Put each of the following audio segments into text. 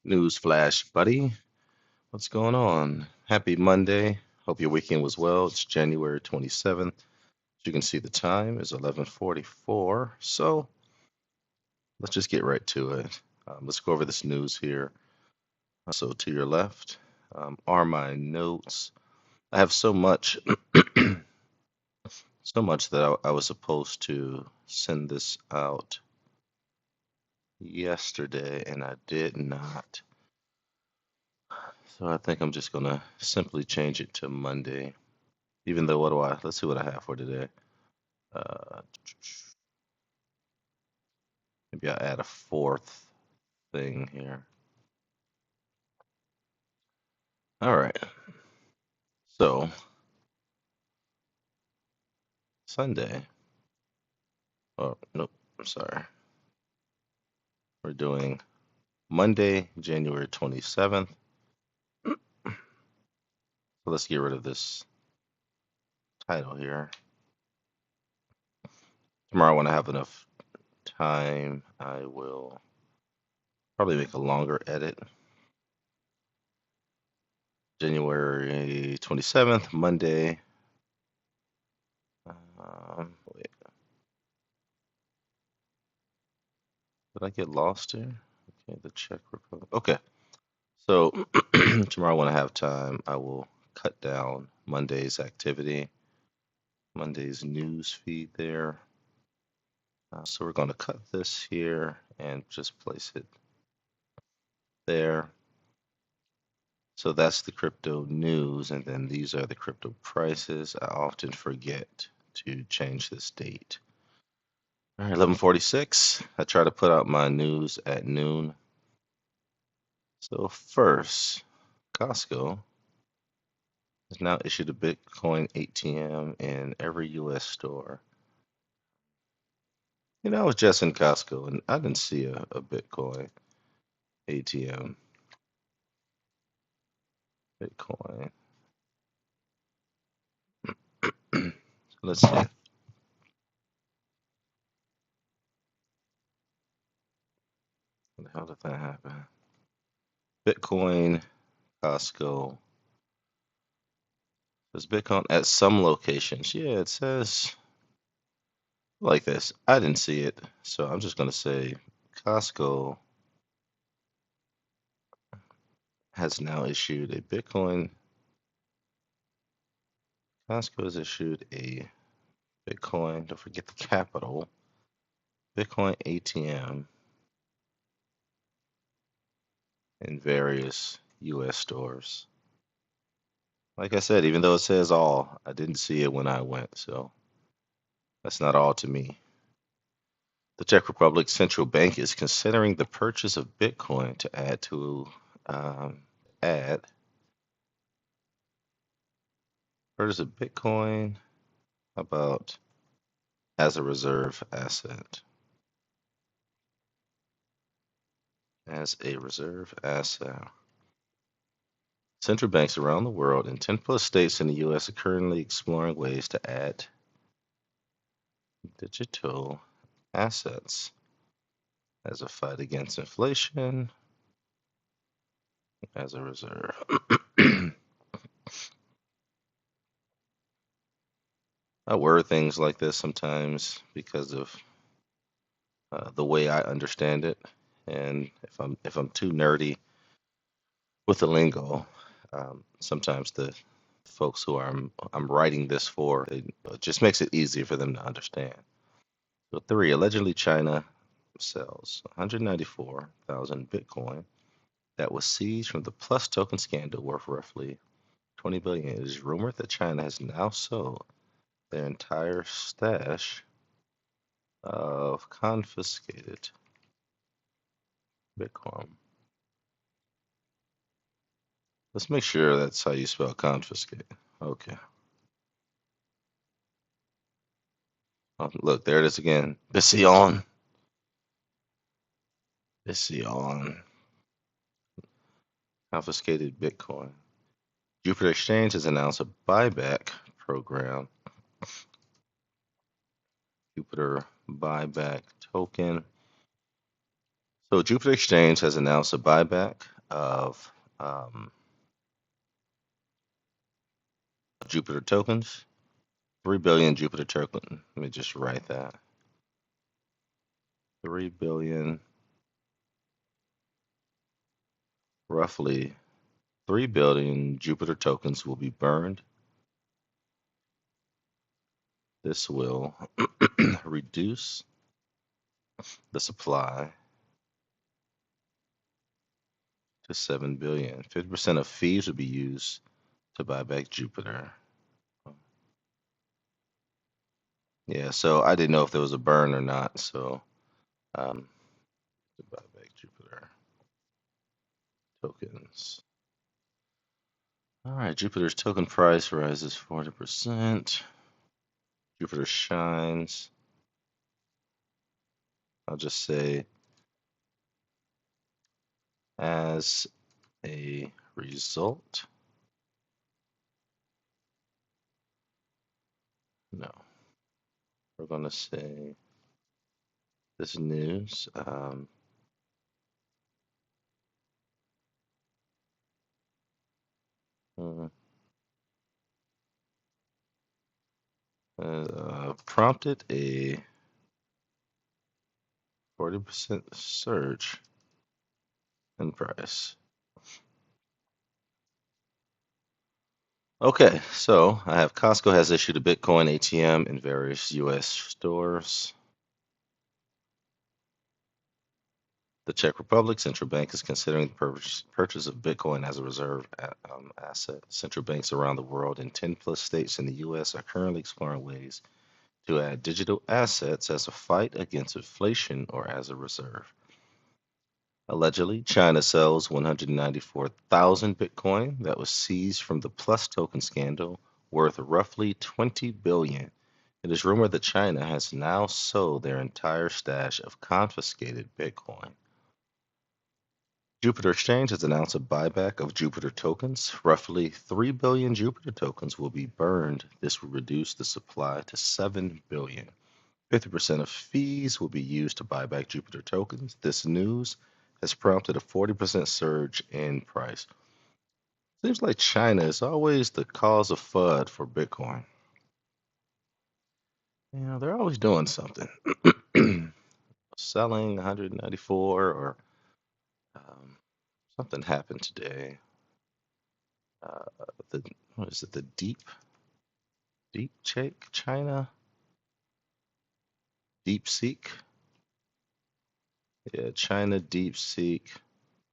News flash, buddy. What's going on? Happy Monday. Hope your weekend was well. It's January 27th. As you can see, the time is 11:44. So let's just get right to it. Let's go over this news here. So to your left are my notes. I have so much, so much that I was supposed to send this out yesterday, and I did not. So I think I'm just gonna simply change it to Monday. Even though, let's see what I have for today. Uh, Maybe I'll add a fourth thing here. All right. So, Sunday. Oh, nope. I'm sorry. We're doing Monday, January 27th. So let's get rid of this title here. Tomorrow, when I have enough time, I will probably make a longer edit. January 27th, Monday. Wait, did I get lost here? Okay, the Czech Republic. Okay, so tomorrow when I have time, I will cut down Monday's activity, Monday's news feed there. So we're going to cut this here and just place it there. So that's the crypto news, and then these are the crypto prices. I often forget to change this date. All right, 11:46. I try to put out my news at noon. So first, Costco has now issued a Bitcoin ATM in every U.S. store. I was just in Costco and I didn't see a Bitcoin ATM. Bitcoin. Let's see. How the hell did that happen? Bitcoin, Costco. Says Bitcoin at some locations. Yeah, it says like this. I didn't see it, so I'm just gonna say Costco has now issued a Bitcoin. Costco has issued a Bitcoin. Don't forget the capital. Bitcoin ATM in various U.S. stores. Like I said, even though it says all, I didn't see it when I went, so that's not all to me. The Czech Republic Central Bank is considering the purchase of Bitcoin to um, add purchase of Bitcoin about as a reserve asset. As a reserve asset. Central banks around the world in 10 plus states in the U.S. are currently exploring ways to add digital assets as a fight against inflation as a reserve. I word things like this sometimes because of the way I understand it, and if I'm too nerdy with the lingo, sometimes the folks who I'm writing this for, it just makes it easier for them to understand. So three, allegedly China sells 194,000 Bitcoin that was seized from the Plus token scandal worth roughly 20 billion. It is rumored that China has now sold their entire stash of confiscated Bitcoin. Let's make sure that's how you spell confiscate. Okay. Oh, look, there it is again. Biscion. Biscion. Confiscated Bitcoin. Jupiter Exchange has announced a buyback program. Jupiter buyback token. So Jupiter Exchange has announced a buyback of Jupiter tokens, 3 billion Jupiter token. Let me just write that. 3 billion, roughly 3 billion Jupiter tokens will be burned. This will reduce the supply to 7 billion. 50% of fees will be used to buy back Jupiter. Yeah, so I didn't know if there was a burn or not. So to buy back Jupiter tokens. All right, Jupiter's token price rises 40%. Jupiter shines. I'll just say as a result. No, we're going to say this news. Uh, Prompted a 40% surge in price. Okay, so I have Costco has issued a Bitcoin ATM in various US stores. The Czech Republic Central Bank is considering the purchase of Bitcoin as a reserve asset. Central banks around the world in 10 plus states in the US are currently exploring ways to add digital assets as a fight against inflation or as a reserve. Allegedly, China sells 194,000 Bitcoin that was seized from the Plus token scandal, worth roughly 20 billion. It is rumored that China has now sold their entire stash of confiscated Bitcoin. Jupiter Exchange has announced a buyback of Jupiter tokens. Roughly 3 billion Jupiter tokens will be burned. This will reduce the supply to 7 billion. 50% of fees will be used to buy back Jupiter tokens. This news has prompted a 40% surge in price. Seems like China is always the cause of FUD for Bitcoin. You know, they're always doing something. Selling 194 or um, something happened today. Uh, the what is it? The deep China deep seek. Yeah, China deep seek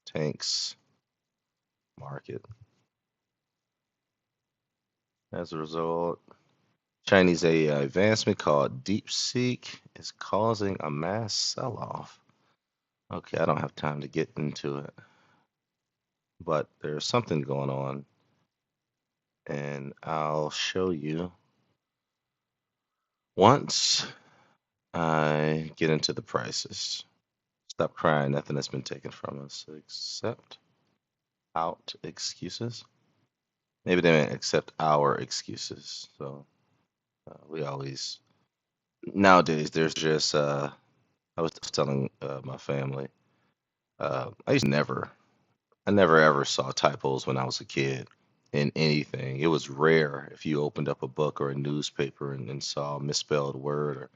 tanks market. As a result, Chinese AI advancement called DeepSeek is causing a mass sell-off. Okay, I don't have time to get into it, but there's something going on, and I'll show you once I get into the prices. Stop crying, nothing has been taken from us except out excuses. Maybe they didn't accept our excuses. So we always nowadays there's just I was telling my family I used to never I never ever saw typos when I was a kid in anything. It was rare if you opened up a book or a newspaper and saw a misspelled word or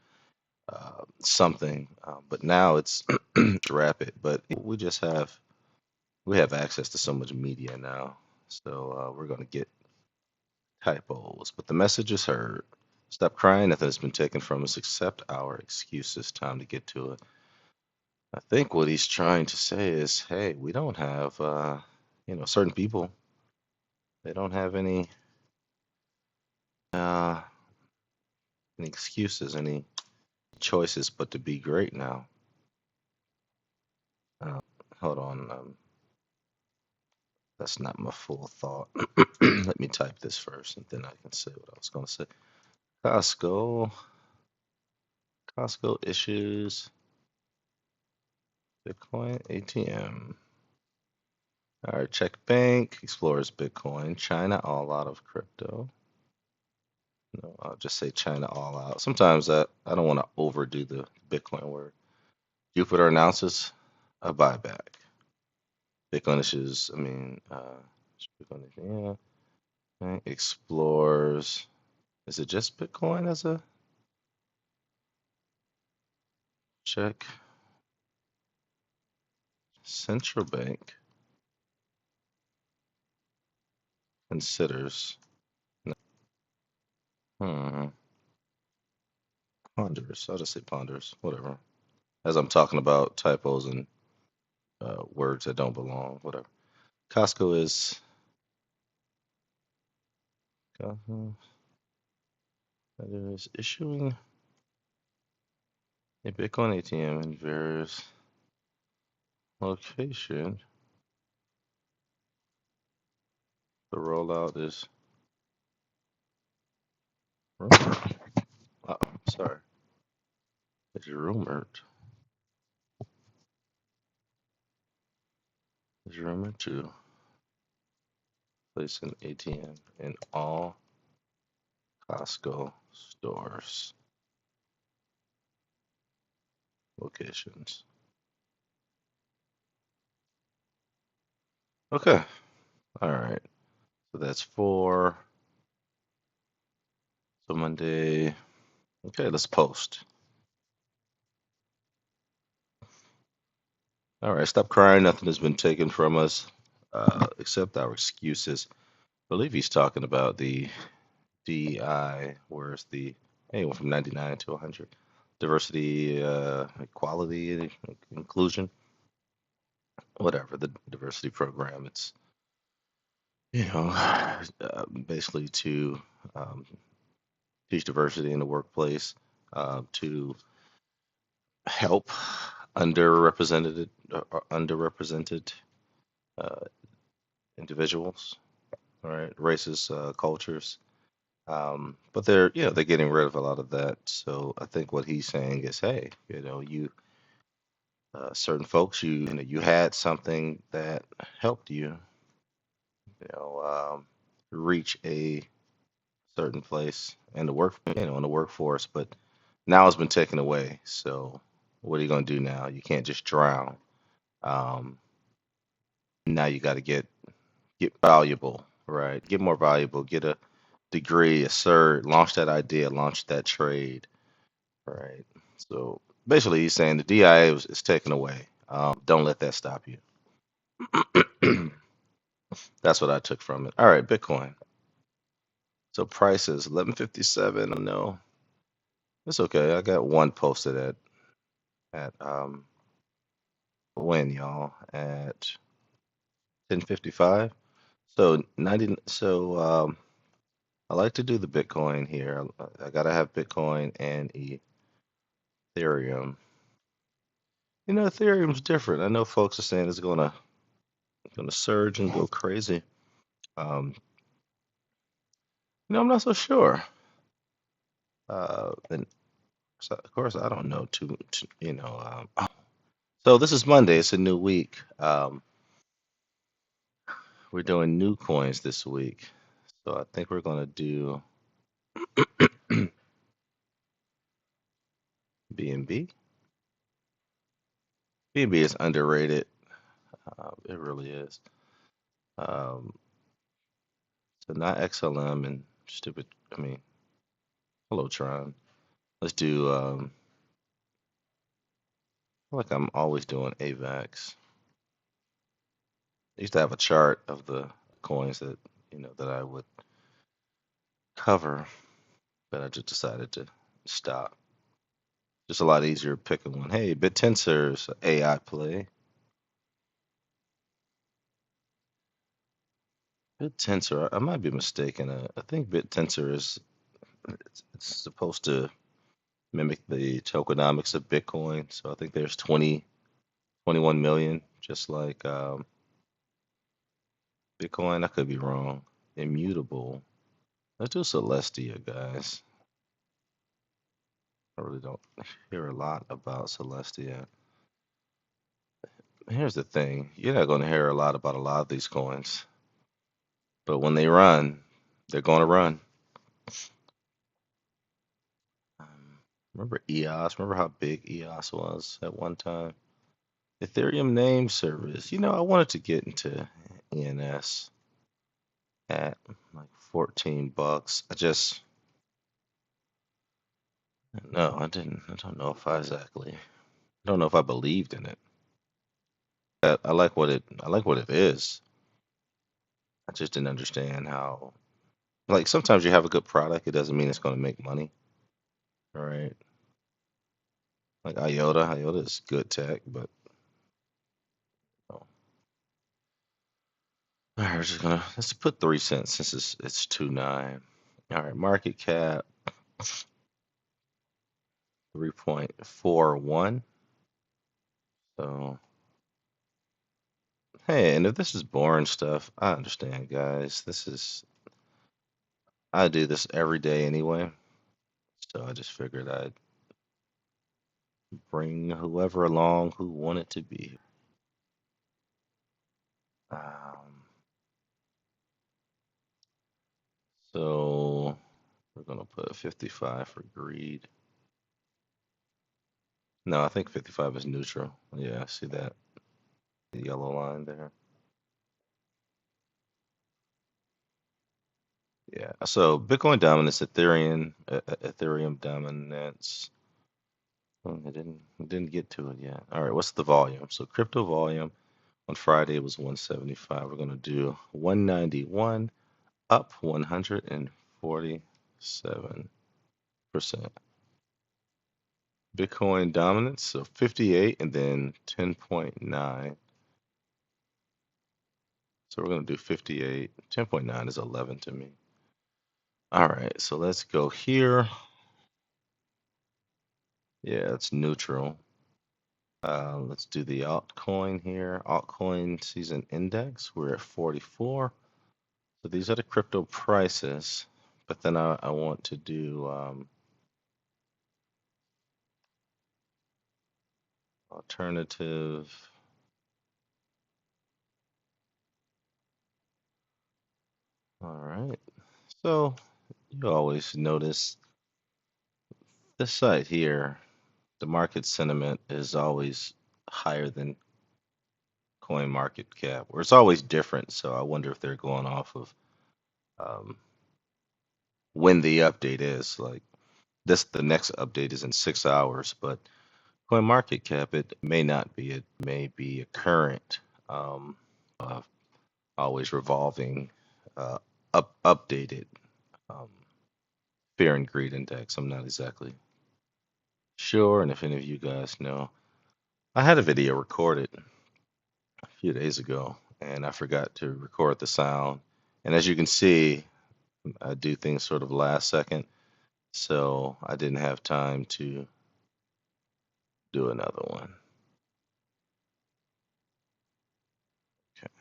something. But now it's rapid. But we have access to so much media now, so we're gonna get typos. But the message is heard. Stop crying. Nothing has been taken from us except our excuses. Time to get to it. I think what he's trying to say is, hey, we don't have, certain people. They don't have uh, any excuses, any choices, but to be great now. Uh, Hold on, that's not my full thought. Let me type this first, and then I can say what I was going to say. Costco, Costco issues Bitcoin ATM. All right, Czech Bank explores Bitcoin. China all out of crypto. No, I'll just say China all out. Sometimes I don't want to overdo the Bitcoin word. Jupiter announces. a buyback. Bitcoin issues, Bitcoin, yeah, right, explores. Is it just Bitcoin as a check? Central bank considers. No, hmm, ponders. I'll just say ponders. Whatever. As I'm talking about typos and words that don't belong. Whatever. Costco is issuing a Bitcoin ATM in various locations. The rollout is rumored. Sorry. It's rumored. It's rumored to place an ATM in all Costco stores locations. Okay. All right. So that's four. So Monday. Okay, let's post. All right, stop crying. Nothing has been taken from us except our excuses. I believe he's talking about the DEI, where's the anyway from 99 to 100. Diversity, equality, inclusion, whatever the diversity program. It's basically to um, teach diversity in the workplace, to help underrepresented uh, individuals, all right, races, cultures. But they're getting rid of a lot of that. So I think what he's saying is, hey, certain folks, you had something that helped you know, reach a certain place in the in the workforce, but now it's been taken away. So what are you going to do now? You can't just drown. Um, Now you got to get valuable, right? Get more valuable. Get a degree, a cert, launch that idea, launch that trade, right? So basically, he's saying the DIA is taken away. Don't let that stop you. That's what I took from it. All right, Bitcoin. So price is 1157. I know it's okay. I got one posted at when y'all at 10:55. So 90. So I like to do the Bitcoin here. I gotta have Bitcoin and Ethereum. Ethereum's different. I know folks are saying it's gonna surge and go crazy. Um, I'm not so sure. And so, of course, I don't know so this is Monday. It's a new week. We're doing new coins this week. So I think we're gonna do BNB. BNB is underrated. It really is. Um, so not XLM and stupid. I mean, hello Tron. Let's do. I feel like I'm always doing AVAX. I used to have a chart of the coins that I would cover, but I just decided to stop. Just a lot easier picking one. Hey, BitTensor's AI play. BitTensor, I might be mistaken. I think BitTensor it's supposed to mimic the tokenomics of Bitcoin. So I think there's 21 million, just like Bitcoin. I could be wrong. Immutable. Let's do Celestia, guys. I really don't hear a lot about Celestia. Here's the thing. You're not going to hear a lot about a lot of these coins, but when they run, they're going to run. Remember EOS? Remember how big EOS was at one time? Ethereum name service. I wanted to get into ENS at like $14. No, I didn't. I don't know if I exactly. I don't know if I believed in it. I like what it is. I just didn't understand how. Like sometimes you have a good product, it doesn't mean it's going to make money, right? Like IOTA is good tech, but oh. All right, we're just gonna let's put 3 cents since it's 2.9. All right, market cap 3.41. So hey, and if this is boring stuff, I understand, guys. I do this every day anyway, so I just figured I'd bring whoever along who wanted to be. Um, so we're gonna put 55 for greed. No, I think 55 is neutral. Yeah, see that the yellow line there. Yeah. So Bitcoin dominance, Ethereum dominance. It didn't get to it yet. All right, what's the volume? So crypto volume on Friday was 175. We're gonna do 191, up 147%. Bitcoin dominance, so 58 and then 10.9. So we're going to do 58. 10.9 is 11 to me. All right, so let's go here. Yeah, it's neutral. Let's do the altcoin here. Altcoin season index. We're at 44. So these are the crypto prices. But then I want to do alternative. All right. So you always notice this side here, the market sentiment is always higher than coin market cap, or it's always different. So I wonder if they're going off of um, when the update is. Like the next update is in 6 hours, but coin market cap, it may not be. It may be a current, uh, always revolving, uh, updated um, fear and greed index. I'm not exactly sure, and if any of you guys know, I had a video recorded a few days ago, and I forgot to record the sound. And as you can see, I do things sort of last second, so I didn't have time to do another one. Okay.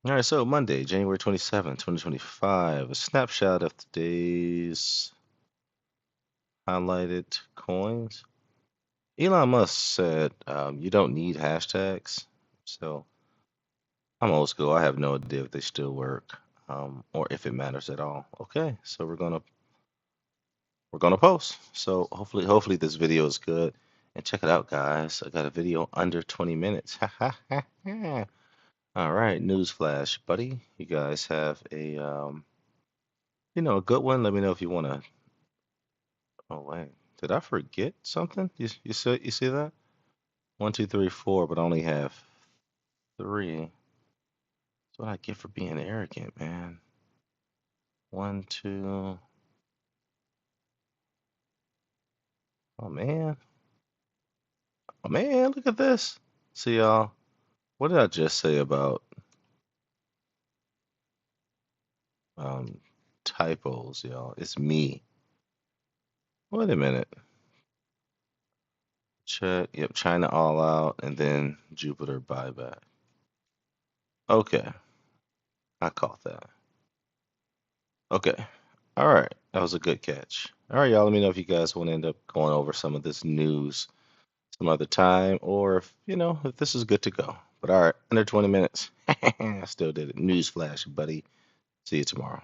All right, so Monday, January 27th, 2025, a snapshot of today's highlighted coins. Elon Musk said you don't need hashtags, so I'm old school. I have no idea if they still work or if it matters at all. Okay, so we're gonna post. So hopefully this video is good. And check it out, guys. I got a video under 20 minutes. All right, newsflash, buddy. You guys have a good one. Let me know if you wanna. Oh wait, did I forget something? You see that? One, two, three, four, but I only have three. That's what I get for being arrogant, man. One, two. Oh man. Oh man, look at this. See y'all. What did I just say about um typos, y'all? It's me. Wait a minute. Check. Yep, China all out and then Jupiter buyback. Okay, I caught that. Okay. All right. That was a good catch. All right, y'all. Let me know if you guys want to end up going over some of this news some other time or if this is good to go. But all right, under 20 minutes. I still did it. Newsflash, buddy. See you tomorrow.